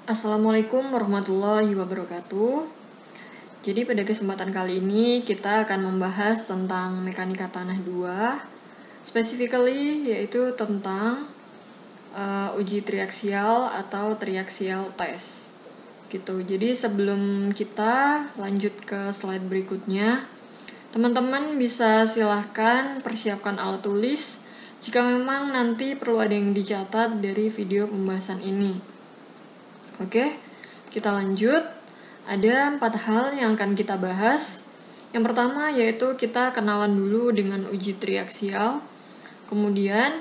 Assalamualaikum warahmatullahi wabarakatuh. Jadi pada kesempatan kali ini kita akan membahas tentang mekanika tanah 2, specifically yaitu tentang uji triaksial atau triaksial test. Gitu. Jadi sebelum kita lanjut ke slide berikutnya, teman-teman bisa silahkan persiapkan alat tulis jika memang nanti perlu ada yang dicatat dari video pembahasan ini. Oke, kita lanjut. Ada 4 hal yang akan kita bahas. Yang pertama yaitu kita kenalan dulu dengan uji triaksial. Kemudian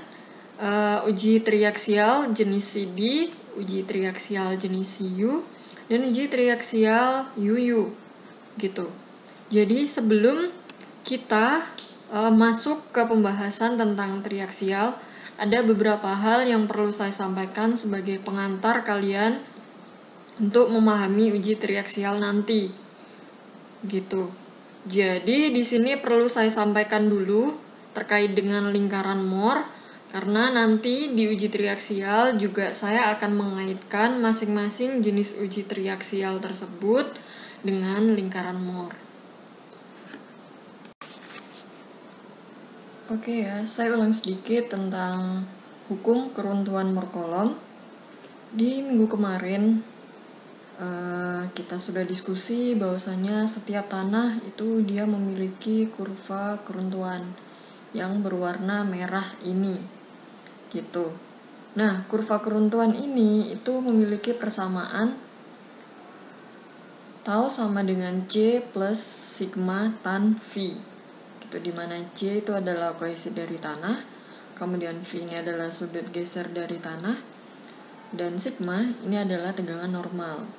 uji triaksial jenis CD, uji triaksial jenis CU, dan uji triaksial UU. Gitu. Jadi sebelum kita masuk ke pembahasan tentang triaksial, ada beberapa hal yang perlu saya sampaikan sebagai pengantar kalian untuk memahami uji triaksial nanti. Gitu. Jadi di sini perlu saya sampaikan dulu terkait dengan lingkaran Moore, karena nanti di uji triaksial juga saya akan mengaitkan masing-masing jenis uji triaksial tersebut dengan lingkaran Moore. Oke ya, saya ulang sedikit tentang hukum keruntuhan Moore kolom. Di minggu kemarin kita sudah diskusi bahwasanya setiap tanah itu dia memiliki kurva keruntuhan yang berwarna merah ini, gitu. Nah, kurva keruntuhan ini itu memiliki persamaan tau sama dengan C plus sigma tan V, gitu, dimana C itu adalah kohesi dari tanah, kemudian V ini adalah sudut geser dari tanah, dan sigma ini adalah tegangan normal.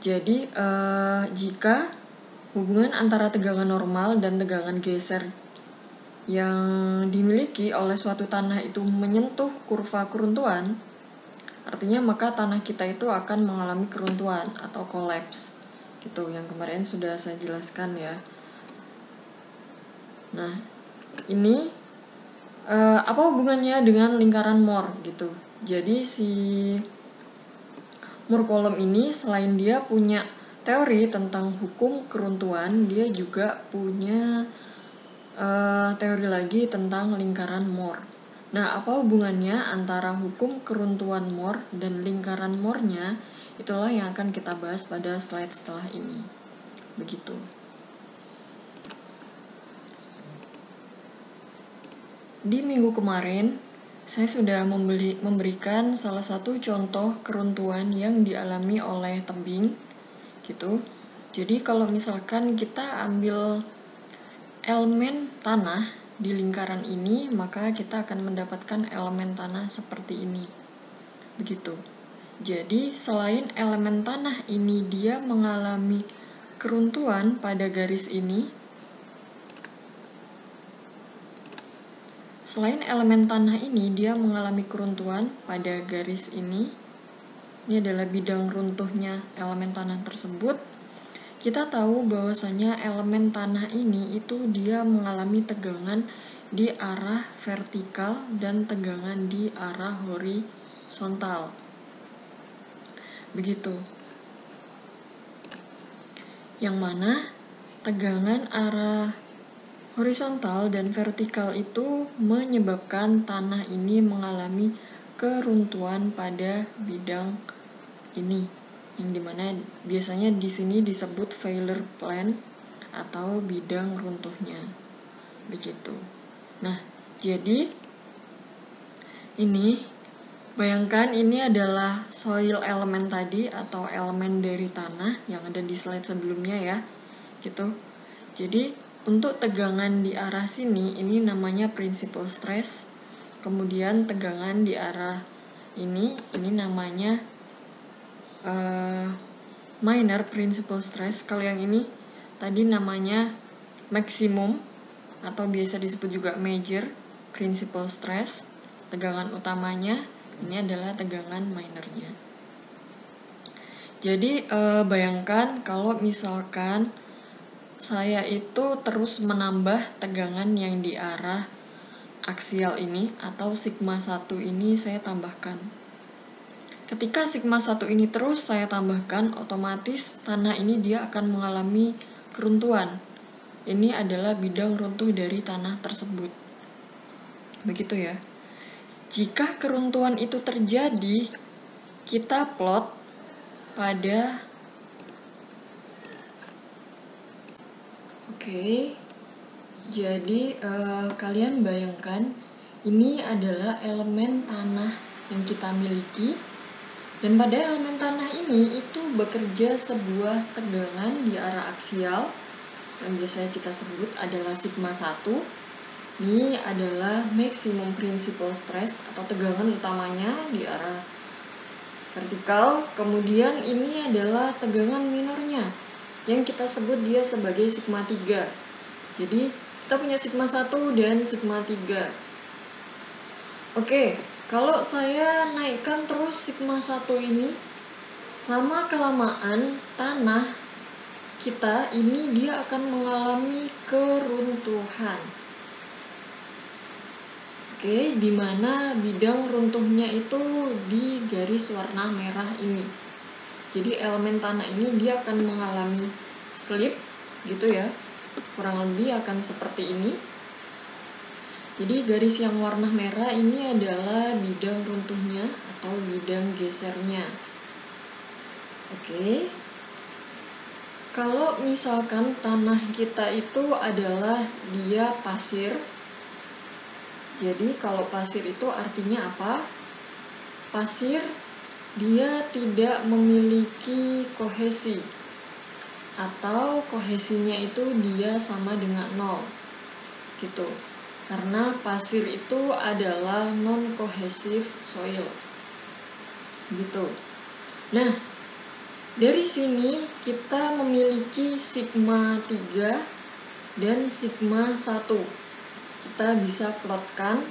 Jadi jika hubungan antara tegangan normal dan tegangan geser yang dimiliki oleh suatu tanah itu menyentuh kurva keruntuhan, artinya maka tanah kita itu akan mengalami keruntuhan atau kolaps, gitu, yang kemarin sudah saya jelaskan ya. Nah, ini apa hubungannya dengan lingkaran Moore, gitu. Jadi si Moore kolom ini selain dia punya teori tentang hukum keruntuhan, dia juga punya teori lagi tentang lingkaran Moore. Nah, apa hubungannya antara hukum keruntuhan Moore dan lingkaran Moore-nya? Itulah yang akan kita bahas pada slide setelah ini. Begitu. Di minggu kemarin, saya sudah memberikan salah satu contoh keruntuhan yang dialami oleh tebing, gitu. Jadi kalau misalkan kita ambil elemen tanah di lingkaran ini, maka kita akan mendapatkan elemen tanah seperti ini. Begitu. Jadi selain elemen tanah ini dia mengalami keruntuhan pada garis ini, selain elemen tanah ini dia mengalami keruntuhan pada garis ini adalah bidang runtuhnya elemen tanah tersebut. Kita tahu bahwasanya elemen tanah ini itu dia mengalami tegangan di arah vertikal dan tegangan di arah horizontal. Begitu. Yang mana tegangan arah horizontal dan vertikal itu menyebabkan tanah ini mengalami keruntuhan pada bidang ini, yang dimana biasanya di sini disebut failure plane atau bidang runtuhnya. Begitu. Nah, jadi ini bayangkan ini adalah soil element tadi atau elemen dari tanah yang ada di slide sebelumnya ya, gitu. Jadi untuk tegangan di arah sini ini namanya principal stress. Kemudian tegangan di arah ini namanya minor principal stress. Kalau yang ini tadi namanya maximum atau biasa disebut juga major principal stress. Tegangan utamanya ini adalah tegangan minornya. Jadi bayangkan kalau misalkan saya itu terus menambah tegangan yang di arah aksial ini atau sigma 1 ini saya tambahkan. Ketika sigma 1 ini terus saya tambahkan, otomatis tanah ini dia akan mengalami keruntuhan. Ini adalah bidang runtuh dari tanah tersebut. Begitu ya. Jika keruntuhan itu terjadi, kita plot pada jadi kalian bayangkan ini adalah elemen tanah yang kita miliki, dan pada elemen tanah ini itu bekerja sebuah tegangan di arah aksial yang biasanya kita sebut adalah sigma 1. Ini adalah maximum principal stress atau tegangan utamanya di arah vertikal. Kemudian ini adalah tegangan minornya yang kita sebut dia sebagai sigma 3. Jadi kita punya sigma 1 dan sigma 3. Oke, kalau saya naikkan terus sigma 1 ini, lama-kelamaan tanah kita ini dia akan mengalami keruntuhan. Oke, di mana bidang runtuhnya itu di garis warna merah ini. Jadi elemen tanah ini dia akan mengalami slip gitu ya. Kurang lebih akan seperti ini. Jadi garis yang warna merah ini adalah bidang runtuhnya atau bidang gesernya. Oke. Kalau misalkan tanah kita itu adalah dia pasir. Jadi kalau pasir itu artinya apa? Pasir dia tidak memiliki kohesi, atau kohesinya itu dia sama dengan 0 gitu. Karena pasir itu adalah non-cohesive soil gitu. Nah, dari sini kita memiliki sigma 3 dan sigma 1. Kita bisa plotkan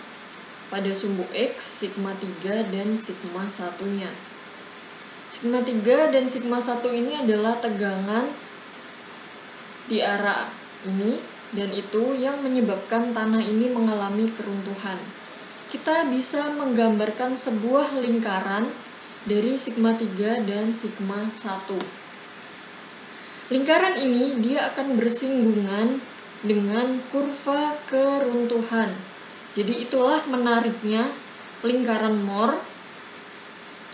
pada sumbu X sigma 3 dan sigma 1-nya. Sigma 3 dan sigma 1 ini adalah tegangan di arah ini, dan itu yang menyebabkan tanah ini mengalami keruntuhan. Kita bisa menggambarkan sebuah lingkaran dari sigma 3 dan sigma 1. Lingkaran ini dia akan bersinggungan dengan kurva keruntuhan. Jadi itulah menariknya lingkaran Moore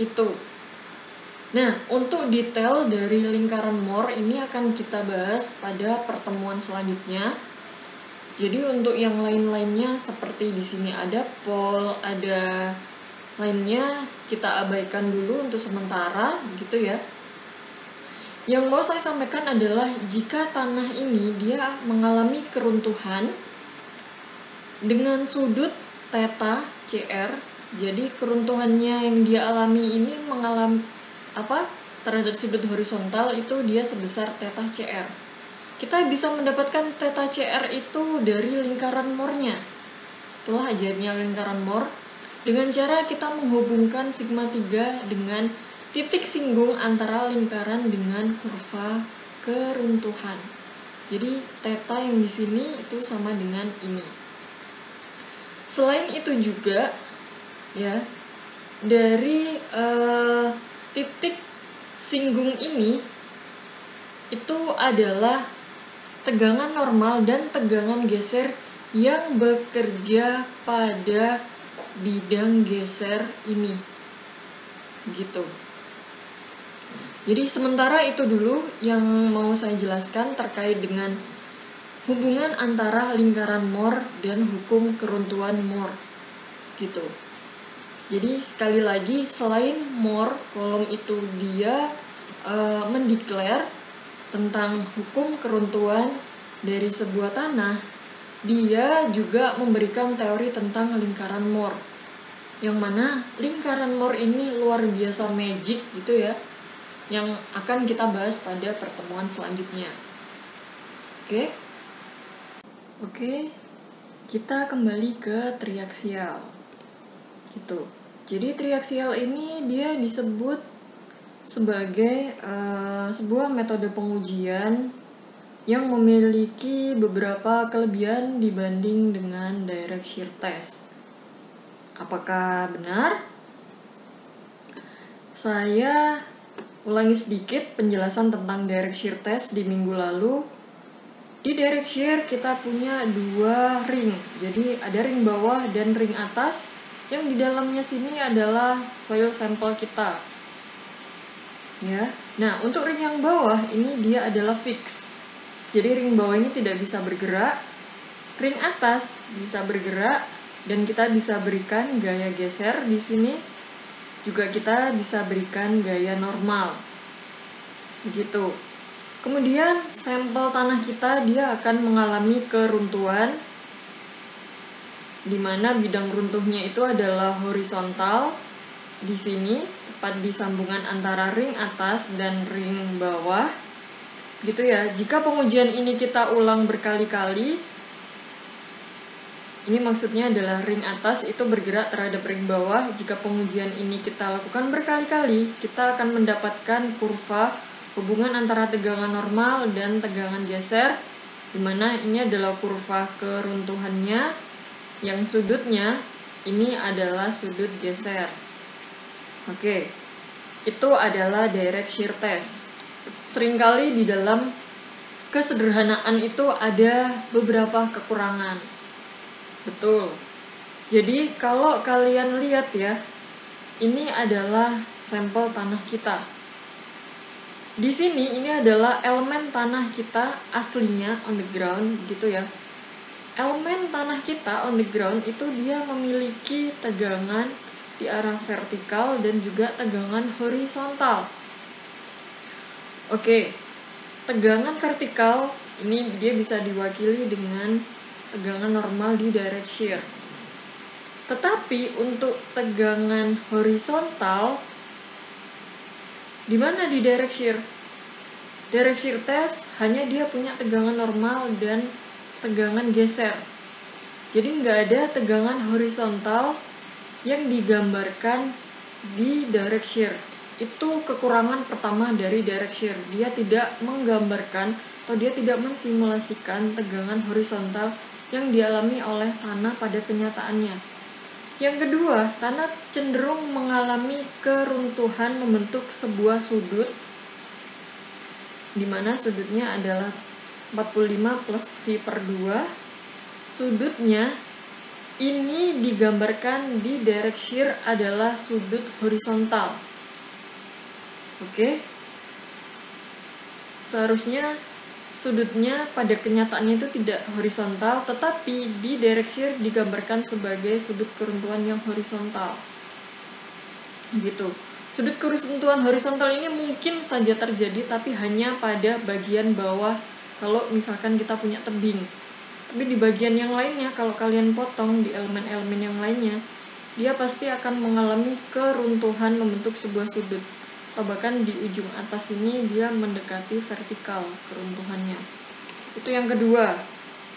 itu. Nah, untuk detail dari lingkaran Moore ini akan kita bahas pada pertemuan selanjutnya. Jadi untuk yang lain-lainnya seperti di sini ada pole, ada lainnya kita abaikan dulu untuk sementara gitu ya. Yang mau saya sampaikan adalah jika tanah ini dia mengalami keruntuhan dengan sudut theta CR, jadi keruntuhannya yang dia alami ini mengalami terhadap sudut horizontal itu dia sebesar theta CR. Kita bisa mendapatkan theta CR itu dari lingkaran Moore-nya. Itulah ajaibnya lingkaran Moore. Dengan cara kita menghubungkan sigma 3 dengan titik singgung antara lingkaran dengan kurva keruntuhan. Jadi theta yang di sini itu sama dengan ini. Selain itu juga ya, dari titik singgung ini itu adalah tegangan normal dan tegangan geser yang bekerja pada bidang geser ini gitu. Jadi sementara itu dulu yang mau saya jelaskan terkait dengan hubungan antara lingkaran Moore dan hukum keruntuhan Moore gitu. Jadi sekali lagi, selain Moore kolom itu dia mendeklar tentang hukum keruntuhan dari sebuah tanah, dia juga memberikan teori tentang lingkaran Moore. Yang mana lingkaran Moore ini luar biasa magic gitu ya, yang akan kita bahas pada pertemuan selanjutnya. Oke, kita kembali ke triaksial gitu. Jadi triaksial ini dia disebut sebagai sebuah metode pengujian yang memiliki beberapa kelebihan dibanding dengan direct shear test. Apakah benar? Saya ulangi sedikit penjelasan tentang direct shear test di minggu lalu. Di direct shear kita punya dua ring. Jadi ada ring bawah dan ring atas. Yang di dalamnya sini adalah soil sample kita. Ya. Nah, untuk ring yang bawah ini dia adalah fix. Jadi ring bawah ini tidak bisa bergerak. Ring atas bisa bergerak dan kita bisa berikan gaya geser di sini. Juga kita bisa berikan gaya normal. Begitu. Kemudian sampel tanah kita dia akan mengalami keruntuhan, di mana bidang runtuhnya itu adalah horizontal di sini, tepat di sambungan antara ring atas dan ring bawah. Gitu ya. Jika pengujian ini kita ulang berkali-kali, ini maksudnya adalah ring atas itu bergerak terhadap ring bawah. Jika pengujian ini kita lakukan berkali-kali, kita akan mendapatkan kurva hubungan antara tegangan normal dan tegangan geser, di mana ini adalah kurva keruntuhannya, yang sudutnya ini adalah sudut geser. Oke, itu adalah direct shear test. Seringkali di dalam kesederhanaan itu ada beberapa kekurangan. Betul. Jadi kalau kalian lihat ya, ini adalah sampel tanah kita. Di sini ini adalah elemen tanah kita aslinya on the ground gitu ya. Elemen tanah kita on the ground itu dia memiliki tegangan di arah vertikal dan juga tegangan horizontal. Oke, tegangan vertikal ini dia bisa diwakili dengan tegangan normal di direct shear. Tetapi untuk tegangan horizontal, di mana di direct shear? Direct shear test hanya dia punya tegangan normal dan tegangan geser. Jadi nggak ada tegangan horizontal yang digambarkan di direct shear. Itu kekurangan pertama dari direct shear. Dia tidak menggambarkan atau dia tidak mensimulasikan tegangan horizontal yang dialami oleh tanah pada kenyataannya. Yang kedua, tanah cenderung mengalami keruntuhan membentuk sebuah sudut, di mana sudutnya adalah 45 plus V/2. Sudutnya ini digambarkan di direct shear adalah sudut horizontal. Oke. Seharusnya sudutnya pada kenyataannya itu tidak horizontal, tetapi di direct shear digambarkan sebagai sudut keruntuhan yang horizontal. Gitu. Sudut keruntuhan horizontal ini mungkin saja terjadi, tapi hanya pada bagian bawah kalau misalkan kita punya tebing. Tapi di bagian yang lainnya, kalau kalian potong di elemen-elemen yang lainnya, dia pasti akan mengalami keruntuhan membentuk sebuah sudut. Atau bahkan di ujung atas ini dia mendekati vertikal keruntuhannya. Itu yang kedua,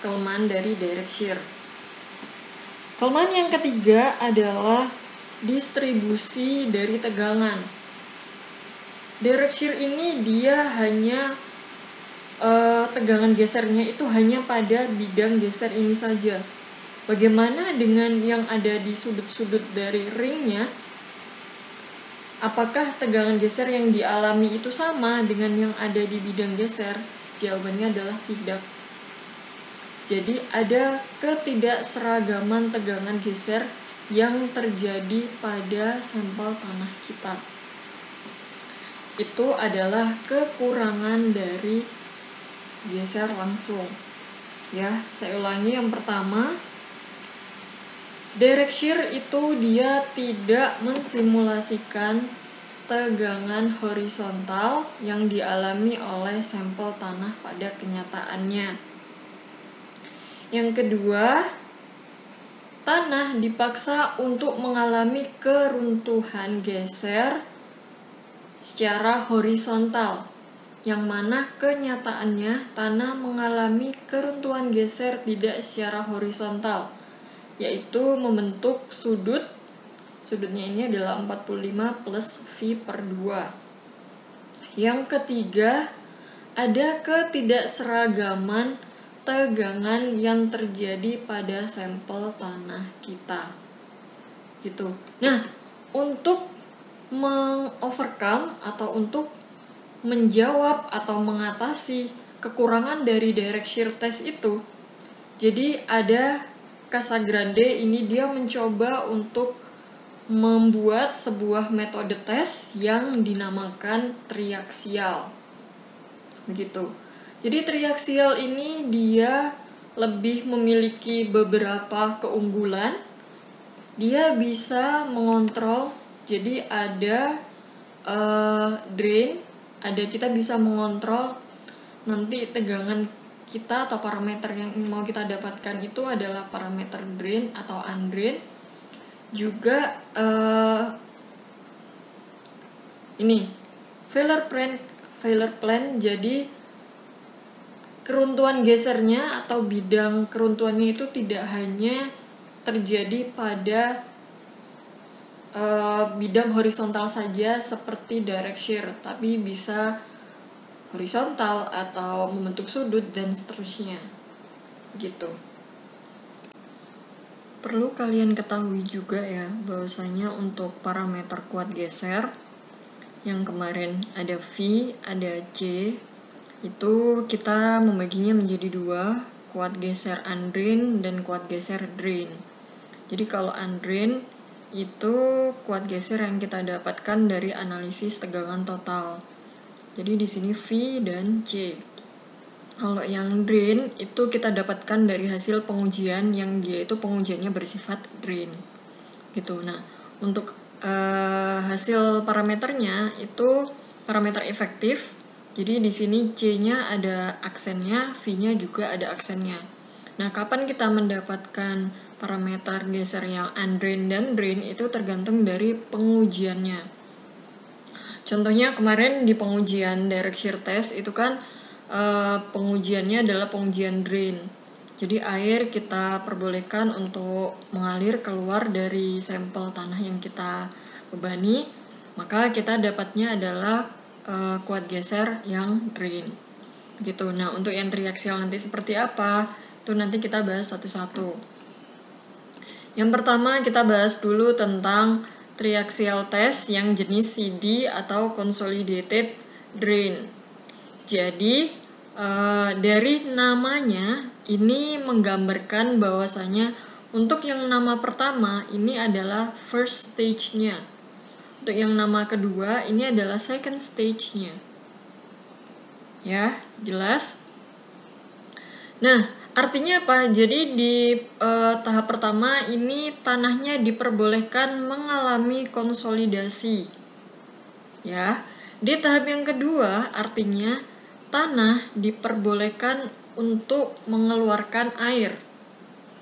kelemahan dari direct shear. Kelemahan yang ketiga adalah distribusi dari tegangan. Direct shear ini dia hanya tegangan gesernya itu hanya pada bidang geser ini saja. Bagaimana dengan yang ada di sudut-sudut dari ringnya? Apakah tegangan geser yang dialami itu sama dengan yang ada di bidang geser? Jawabannya adalah tidak. Jadi ada ketidakseragaman tegangan geser yang terjadi pada sampel tanah kita. Itu adalah kekurangan dari geser langsung. Ya, saya ulangi. Yang pertama, direct shear itu dia tidak mensimulasikan tegangan horizontal yang dialami oleh sampel tanah pada kenyataannya. Yang kedua, tanah dipaksa untuk mengalami keruntuhan geser secara horizontal, yang mana kenyataannya tanah mengalami keruntuhan geser tidak secara horizontal, yaitu membentuk sudut. Sudutnya ini adalah 45 plus V/2. Yang ketiga, ada ketidakseragaman tegangan yang terjadi pada sampel tanah kita. Gitu. Nah, untuk mengovercome atau untuk menjawab atau mengatasi kekurangan dari direct shear test itu. Jadi ada Casagrande ini dia mencoba untuk membuat sebuah metode tes yang dinamakan triaksial. Begitu. Jadi triaksial ini dia lebih memiliki beberapa keunggulan. Dia bisa mengontrol, jadi ada drain, kita bisa mengontrol nanti tegangan kita atau parameter yang mau kita dapatkan itu adalah parameter drain atau undrain. Juga ini failure plan, jadi keruntuhan gesernya atau bidang keruntuhannya itu tidak hanya terjadi pada bidang horizontal saja seperti direct shear, tapi bisa horizontal atau membentuk sudut dan seterusnya gitu. Perlu kalian ketahui juga ya bahwasanya untuk parameter kuat geser yang kemarin ada V, ada C, itu kita membaginya menjadi dua, kuat geser undrain dan kuat geser drain. Jadi kalau undrain itu kuat geser yang kita dapatkan dari analisis tegangan total. Jadi di sini V dan C. Kalau yang drain itu kita dapatkan dari hasil pengujian yang dia itu pengujiannya bersifat drain. Gitu. Nah, untuk hasil parameternya itu parameter efektif. Jadi di sini C-nya ada aksennya, V-nya juga ada aksennya. Nah, kapan kita mendapatkan parameter geser yang undrain dan drain itu tergantung dari pengujiannya. Contohnya kemarin di pengujian direct shear test itu kan pengujiannya adalah pengujian drain. Jadi air kita perbolehkan untuk mengalir keluar dari sampel tanah yang kita bebani, maka kita dapatnya adalah kuat geser yang drain. Gitu. Nah, untuk yang triaksial nanti seperti apa? Itu nanti kita bahas satu-satu. Yang pertama kita bahas dulu tentang triaxial test yang jenis CD atau consolidated drain. Jadi dari namanya ini menggambarkan bahwasanya untuk yang nama pertama ini adalah first stage-nya. Untuk yang nama kedua ini adalah second stage-nya. Ya, jelas? Nah, artinya apa? Jadi di tahap pertama ini tanahnya diperbolehkan mengalami konsolidasi. Ya. Di tahap yang kedua artinya tanah diperbolehkan untuk mengeluarkan air.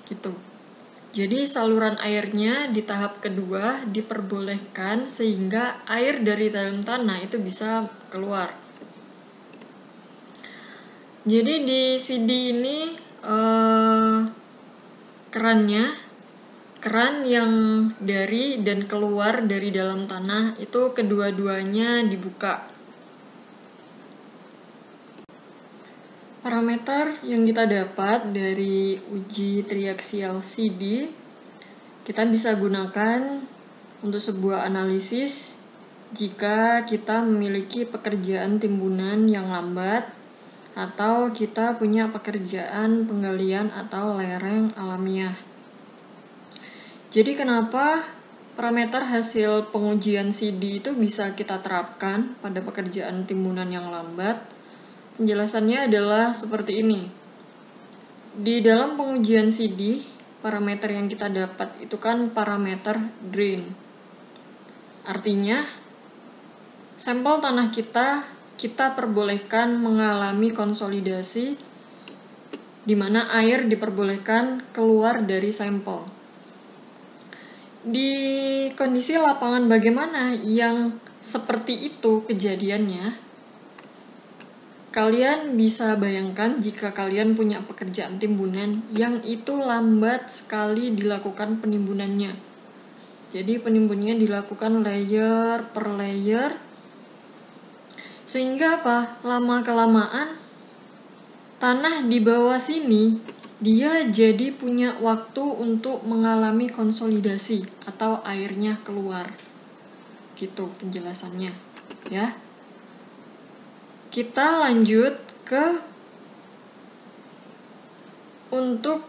Gitu. Jadi saluran airnya di tahap kedua diperbolehkan sehingga air dari dalam tanah itu bisa keluar. Jadi di CD ini keran yang dari dan keluar dari dalam tanah itu kedua-duanya dibuka. Parameter yang kita dapat dari uji triaksial CD kita bisa gunakan untuk sebuah analisis jika kita memiliki pekerjaan timbunan yang lambat atau kita punya pekerjaan penggalian atau lereng alamiah. Jadi kenapa parameter hasil pengujian CD itu bisa kita terapkan pada pekerjaan timbunan yang lambat? Penjelasannya adalah seperti ini. Di dalam pengujian CD, parameter yang kita dapat itu kan parameter drain. Artinya, sampel tanah kita perbolehkan mengalami konsolidasi di mana air diperbolehkan keluar dari sampel. Di kondisi lapangan bagaimana yang seperti itu kejadiannya? Kalian bisa bayangkan jika kalian punya pekerjaan timbunan yang itu lambat sekali dilakukan penimbunannya. Jadi penimbunannya dilakukan layer per layer. Sehingga apa? Lama-kelamaan tanah di bawah sini dia jadi punya waktu untuk mengalami konsolidasi atau airnya keluar. Gitu penjelasannya ya. Kita lanjut ke untuk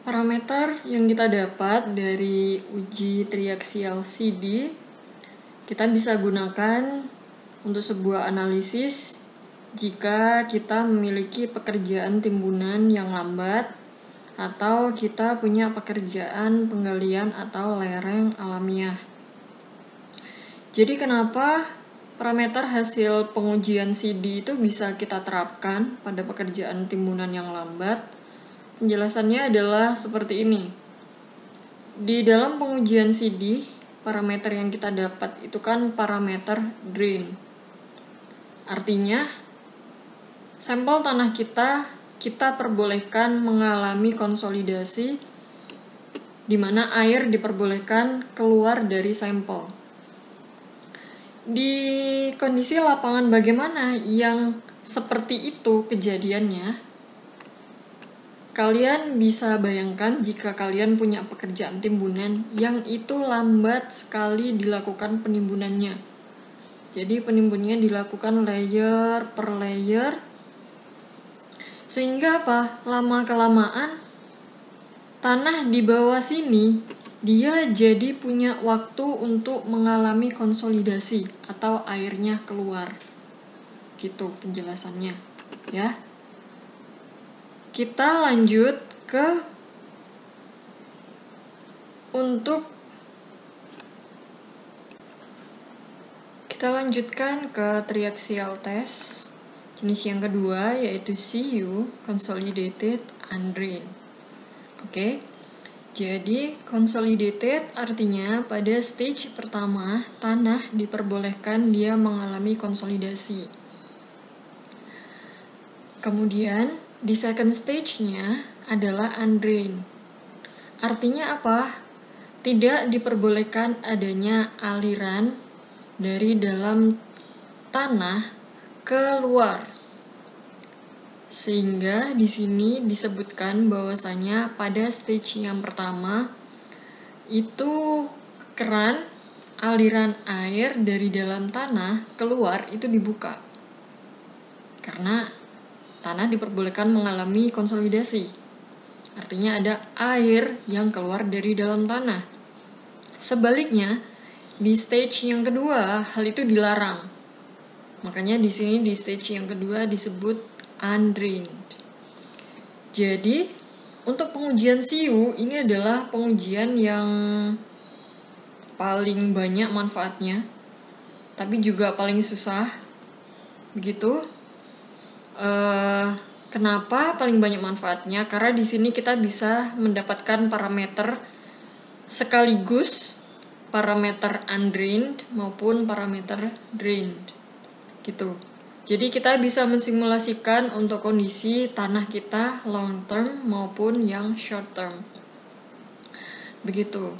parameter yang kita dapat dari uji triaksial CD. Kita bisa gunakan untuk sebuah analisis jika kita memiliki pekerjaan timbunan yang lambat atau kita punya pekerjaan penggalian atau lereng alamiah. Jadi kenapa parameter hasil pengujian CD itu bisa kita terapkan pada pekerjaan timbunan yang lambat? Penjelasannya adalah seperti ini. Di dalam pengujian CD, parameter yang kita dapat itu kan parameter drain. Artinya, sampel tanah kita perbolehkan mengalami konsolidasi di mana air diperbolehkan keluar dari sampel. Di kondisi lapangan bagaimana yang seperti itu kejadiannya? Kalian bisa bayangkan jika kalian punya pekerjaan timbunan yang itu lambat sekali dilakukan penimbunannya. Jadi penimbunannya dilakukan layer per layer. Sehingga apa? Lama-kelamaan tanah di bawah sini dia jadi punya waktu untuk mengalami konsolidasi atau airnya keluar. Gitu penjelasannya ya. Kita lanjut ke untuk kita lanjutkan ke triaxial test jenis yang kedua, yaitu CU, Consolidated Undrained. Oke. Jadi, consolidated artinya pada stage pertama, tanah diperbolehkan dia mengalami konsolidasi. Kemudian, di second stage-nya adalah undrained. Artinya apa? Tidak diperbolehkan adanya aliran dari dalam tanah keluar. Sehingga di sini disebutkan bahwasanya pada stage yang pertama itu keran aliran air dari dalam tanah keluar itu dibuka. Karena tanah diperbolehkan mengalami konsolidasi. Artinya ada air yang keluar dari dalam tanah. Sebaliknya, di stage yang kedua hal itu dilarang. Makanya di sini di stage yang kedua disebut undrained. Jadi, untuk pengujian CU ini adalah pengujian yang paling banyak manfaatnya, tapi juga paling susah. Begitu. Kenapa paling banyak manfaatnya? Karena di sini kita bisa mendapatkan parameter sekaligus parameter undrained maupun parameter drained. Gitu. Jadi kita bisa mensimulasikan untuk kondisi tanah kita long term maupun yang short term. Begitu.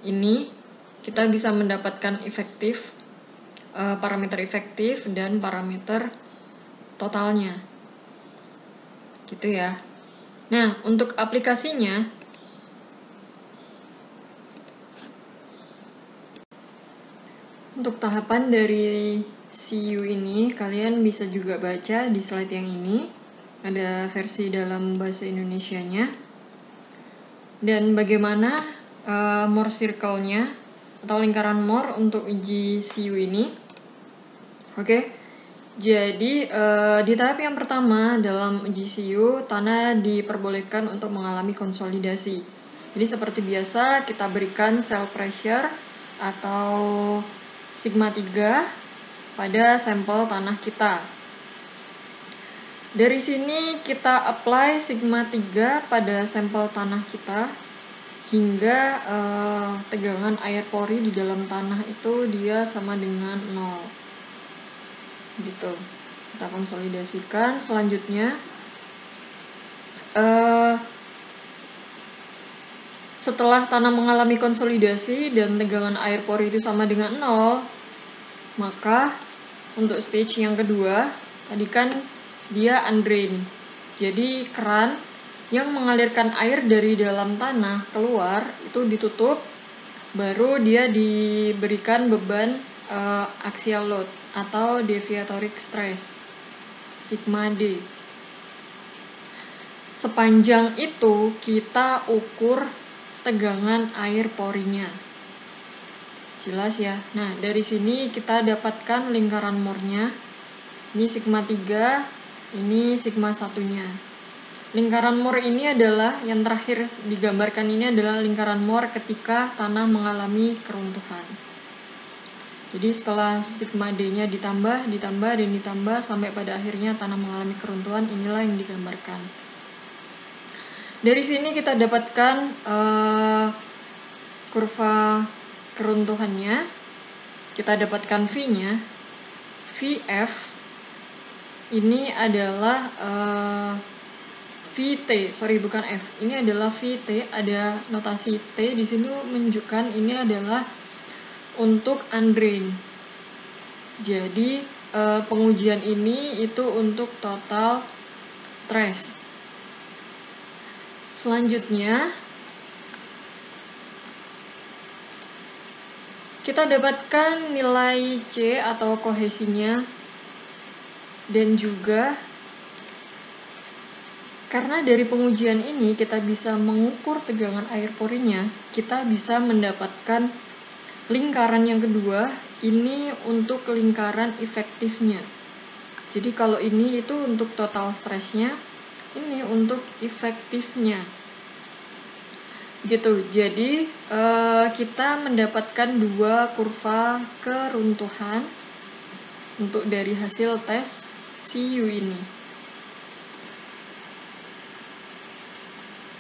Ini kita bisa mendapatkan efektif, parameter efektif dan parameter totalnya. Gitu ya. Nah, untuk aplikasinya, untuk tahapan dari CU ini kalian bisa juga baca di slide yang ini, ada versi dalam bahasa Indonesianya, dan bagaimana Mohr circle-nya atau lingkaran Mohr untuk uji CU ini. Oke. Jadi di tahap yang pertama dalam uji CU, tanah diperbolehkan untuk mengalami konsolidasi. Jadi seperti biasa kita berikan cell pressure atau sigma 3 pada sampel tanah kita. Dari sini kita apply sigma 3 pada sampel tanah kita hingga tegangan air pori di dalam tanah itu dia sama dengan 0. Gitu. Kita konsolidasikan. Selanjutnya setelah tanah mengalami konsolidasi dan tegangan air pori itu sama dengan 0, maka untuk stage yang kedua, tadi kan dia undrained. Jadi keran yang mengalirkan air dari dalam tanah keluar itu ditutup baru dia diberikan beban axial load atau deviatoric stress sigma D. Sepanjang itu kita ukur tegangan air porinya. Jelas ya. Nah, dari sini kita dapatkan lingkaran Moore-nya. Ini sigma 3, ini sigma 1-nya. Lingkaran Moore ini adalah, yang terakhir digambarkan ini adalah lingkaran Moore ketika tanah mengalami keruntuhan. Jadi setelah sigma D-nya ditambah, dan ditambah, sampai pada akhirnya tanah mengalami keruntuhan, inilah yang digambarkan. Dari sini kita dapatkan kurva keruntuhannya, kita dapatkan V-nya. Vf ini adalah VT, bukan F. Ini adalah VT, ada notasi T di sini menunjukkan ini adalah untuk undrain. Jadi pengujian ini itu untuk total stress. Selanjutnya kita dapatkan nilai C atau kohesinya, dan juga karena dari pengujian ini kita bisa mengukur tegangan air porinya, kita bisa mendapatkan lingkaran yang kedua, ini untuk lingkaran efektifnya. Jadi kalau ini itu untuk total stressnya, ini untuk efektifnya. Gitu. Jadi kita mendapatkan dua kurva keruntuhan untuk dari hasil tes CU ini.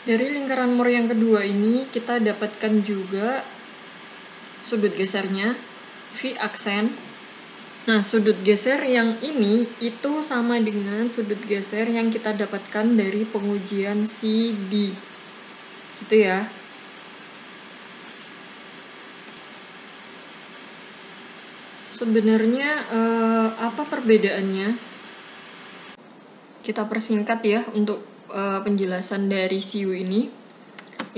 Dari lingkaran Moore yang kedua ini kita dapatkan juga sudut gesernya V aksen. Nah, sudut geser yang ini itu sama dengan sudut geser yang kita dapatkan dari pengujian CD. Gitu ya. Sebenarnya apa perbedaannya? Kita persingkat ya untuk penjelasan dari CU ini.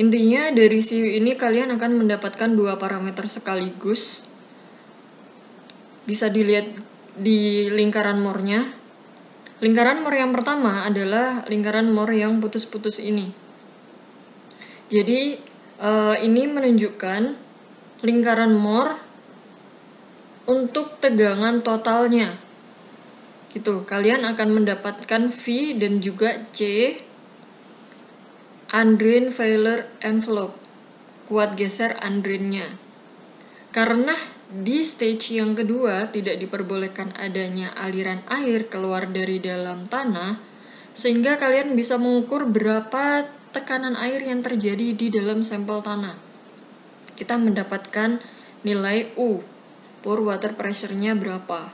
Intinya dari CU ini kalian akan mendapatkan dua parameter sekaligus. Bisa dilihat di lingkaran Moore-nya. Lingkaran Moore yang pertama adalah lingkaran Moore yang putus-putus ini. Jadi ini menunjukkan lingkaran Moore untuk tegangan totalnya. Gitu, kalian akan mendapatkan V dan juga C undrain failure envelope, kuat geser undrainnya. Karena di stage yang kedua tidak diperbolehkan adanya aliran air keluar dari dalam tanah, sehingga kalian bisa mengukur berapa tekanan air yang terjadi di dalam sampel tanah. Kita mendapatkan nilai U, pour water pressure-nya berapa.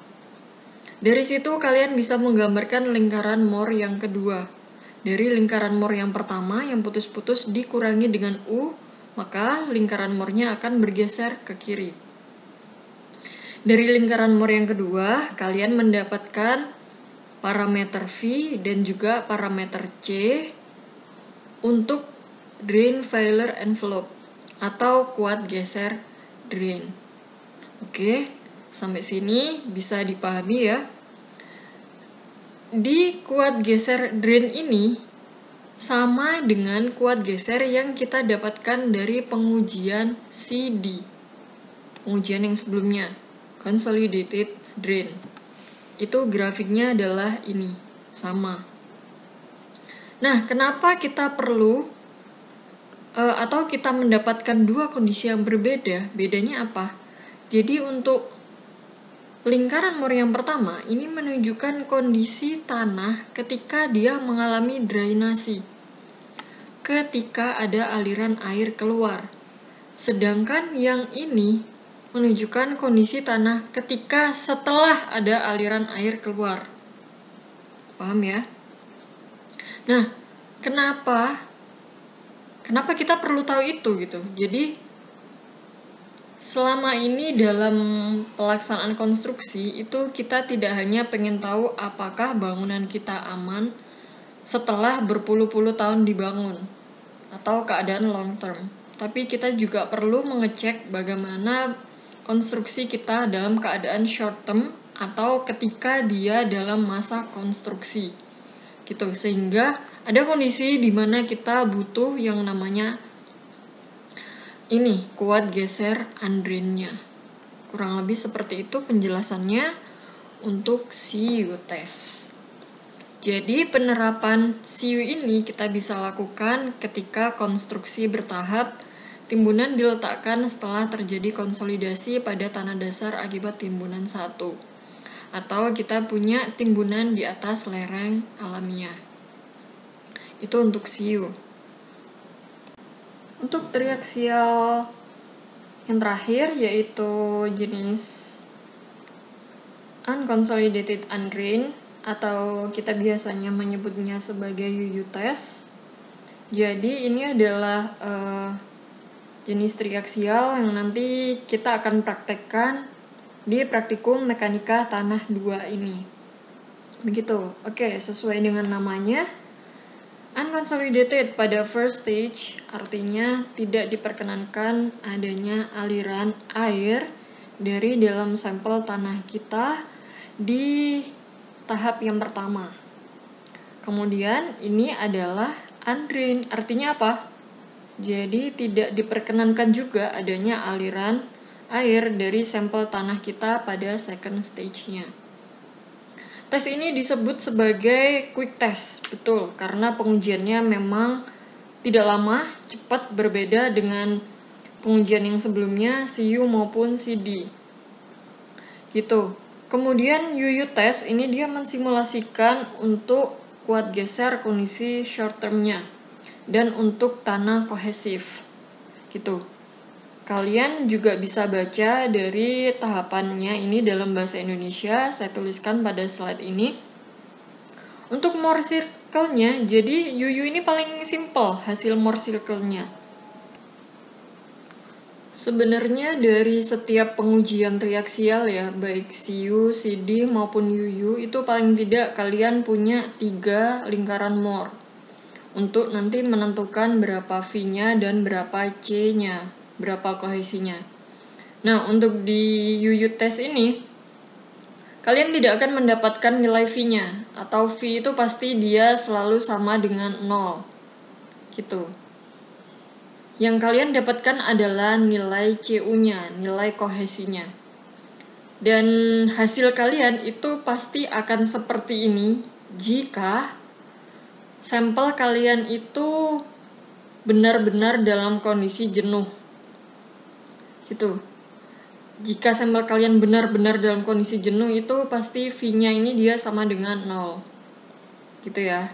Dari situ kalian bisa menggambarkan lingkaran Moore yang kedua. Dari lingkaran Moore yang pertama yang putus-putus dikurangi dengan U, maka lingkaran Moore-nya akan bergeser ke kiri. Dari lingkaran Moore yang kedua, kalian mendapatkan parameter V dan juga parameter C untuk drain failure envelope atau kuat geser drain. Oke, sampai sini bisa dipahami ya. Di kuat geser drain ini sama dengan kuat geser yang kita dapatkan dari pengujian CD. Pengujian yang sebelumnya, consolidated drain. Itu grafiknya adalah ini, sama. Nah, kenapa kita perlu atau kita mendapatkan dua kondisi yang berbeda? Bedanya apa? Jadi untuk lingkaran Moore yang pertama ini menunjukkan kondisi tanah ketika dia mengalami drainasi, ketika ada aliran air keluar. Sedangkan yang ini menunjukkan kondisi tanah ketika setelah ada aliran air keluar. Paham ya? Nah, kenapa kita perlu tahu itu gitu? Jadi selama ini dalam pelaksanaan konstruksi itu kita tidak hanya pengen tahu apakah bangunan kita aman setelah berpuluh-puluh tahun dibangun atau keadaan long term. tapi kita juga perlu mengecek bagaimana konstruksi kita dalam keadaan short term atau ketika dia dalam masa konstruksi gitu, sehingga ada kondisi di mana kita butuh yang namanya ini kuat geser undrained-nya. Kurang lebih seperti itu penjelasannya untuk CU test. Jadi penerapan CU ini kita bisa lakukan ketika konstruksi bertahap, timbunan diletakkan setelah terjadi konsolidasi pada tanah dasar akibat timbunan 1. Atau kita punya timbunan di atas lereng alamiah. Itu untuk CU. Untuk triaksial yang terakhir yaitu jenis unconsolidated undrained atau kita biasanya menyebutnya sebagai UU test. Jadi ini adalah jenis triaksial yang nanti kita akan praktekkan di praktikum mekanika tanah 2 ini. Begitu. Oke, sesuai dengan namanya, unconsolidated pada first stage artinya tidak diperkenankan adanya aliran air dari dalam sampel tanah kita di tahap yang pertama. Kemudian ini adalah undrained, artinya apa? Jadi tidak diperkenankan juga adanya aliran air dari sampel tanah kita pada second stage-nya. Tes ini disebut sebagai quick test, betul, karena pengujiannya memang tidak lama, cepat, berbeda dengan pengujian yang sebelumnya, CU maupun CD. Gitu. Kemudian UU test ini dia mensimulasikan untuk kuat geser kondisi short term-nya dan untuk tanah kohesif. Gitu. Kalian juga bisa baca dari tahapannya ini dalam bahasa Indonesia, saya tuliskan pada slide ini. Untuk Mohr circle-nya, jadi UU ini paling simple hasil Mohr circle-nya. Sebenarnya dari setiap pengujian triaksial ya, baik CU, CD maupun UU, itu paling tidak kalian punya 3 lingkaran Mohr untuk nanti menentukan berapa V-nya dan berapa C-nya, berapa kohesinya. Nah, untuk di UU test ini, kalian tidak akan mendapatkan nilai V-nya, atau V itu pasti dia selalu sama dengan 0. Gitu. Yang kalian dapatkan adalah nilai CU-nya, nilai kohesinya. Dan hasil kalian itu pasti akan seperti ini jika sampel kalian itu benar-benar dalam kondisi jenuh. Gitu. Jika sampel kalian benar-benar dalam kondisi jenuh itu pasti V-nya ini dia sama dengan 0. Gitu ya.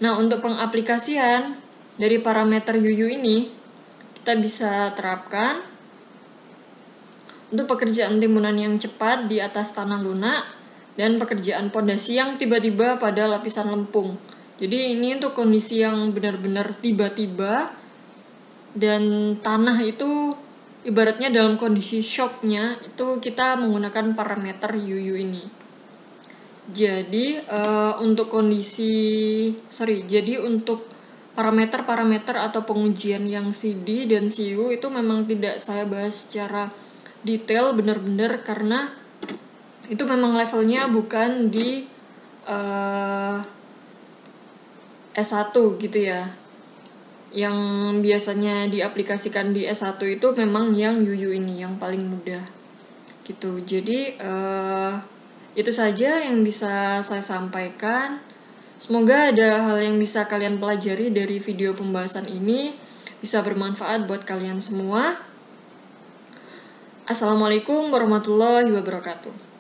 Nah, untuk pengaplikasian dari parameter UU ini kita bisa terapkan untuk pekerjaan timbunan yang cepat di atas tanah lunak dan pekerjaan pondasi yang tiba-tiba pada lapisan lempung. Jadi ini untuk kondisi yang benar-benar tiba-tiba dan tanah itu ibaratnya dalam kondisi shocknya, itu kita menggunakan parameter UU ini. Jadi untuk parameter-parameter atau pengujian yang CD dan CU itu memang tidak saya bahas secara detail benar-benar karena itu memang levelnya bukan di S1 gitu ya. Yang biasanya diaplikasikan di S1 itu memang yang UU ini yang paling mudah. Gitu. Jadi itu saja yang bisa saya sampaikan. Semoga ada hal yang bisa kalian pelajari dari video pembahasan ini, bisa bermanfaat buat kalian semua. Assalamualaikum warahmatullahi wabarakatuh.